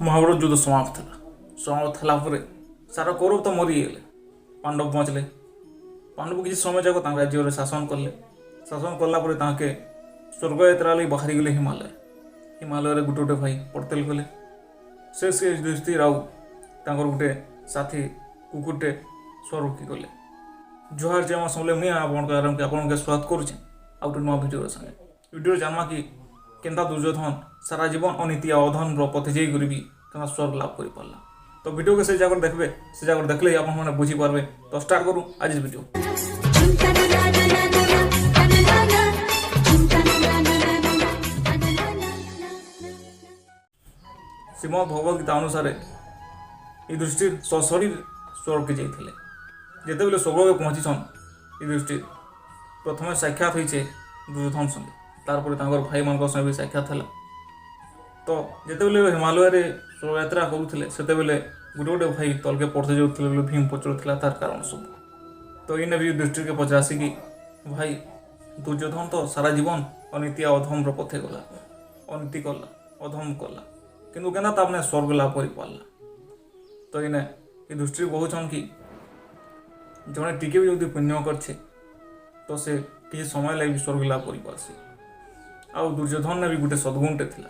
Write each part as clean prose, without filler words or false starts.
महाभारत युद्ध समाप्त है सारा कौरव तो मरीगले पांडव बचले पांडव किसी समय जाक राज्य शासन कले ताके स्वर्ग यात्रा लगी बाहरी गले हिमालय गोटे गोटे भाई पड़तेल गले से युधिष्ठिर आउ गोटे साथी कुकुरटे स्वर्ग की गले जुहार जे समले मुझे आपन के स्वागत करुचे आउ नुआ भिडियो संगे भिडियो जानमा कि केन्ता दुर्योधन सारा जीवन अनीति अधर्म पथे जाई भी स्वर्ग लाभ कर पारा तो वीडियो के से जगह देखबे से जगह देखले आप मैंने बुझी पारबे। तो स्टार्ट करूँ आज वीडियो। श्रीमद भगवद गीता अनुसार युधिष्ठिर सशरीर स्वर्ग के जाते जिते बेले स्वर्ग के पहुँचीछन युधिष्ठिर प्रथम साक्षात होइछे दुर्योधन संगे तार भाई मान भी साक्षात है। तो जिते बेले हिमालय स्वर्ग यात्रा करुले से गोटे गोटे भाई तलके पड़ते जाऊे भीम पचरुला तार कारण सब। तो इने भी युधिष्ठिर के पचासी कि भाई दुर्योधन तो सारा जीवन अनीति अधम पथे गला अनीति कला अधम कला किंतु केना तापने स्वर्ग लाभ कर पारा। तो इने युधिष्ठिर कहून कि जड़े टिके भी जो पुण्य करे तो से किसी समय लगे स्वर्ग लाभ कर पारसी। आ दुर्योधन ने भी गोटे सद्गुणटे थिला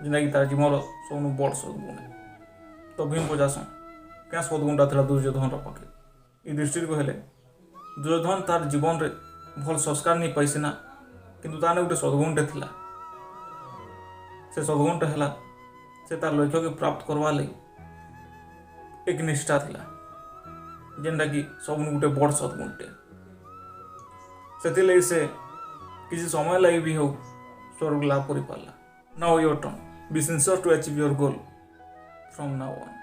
जेना कि तार जीवन सब बड़ सद्गुण है। तो भीम पचासन क्या सद्गुणटा था दुर्योधन पाखे युधिष्ठिर कहले दुर्योधन तार जीवन रे भल संस्कार नहीं पाई सीना किंतु ताने गोटे सद्गुणटे थिला से सद्गुणटा है से तार लक्ष्य के प्राप्त करवा लगी एक निष्ठा थिला जेनटा कि सब गोटे बड़ सद्गुणटे से किसी समय लगे भी हो स्वर्ग लाभ कर पारा। Now your turn be sincere to achieve your goal from now on.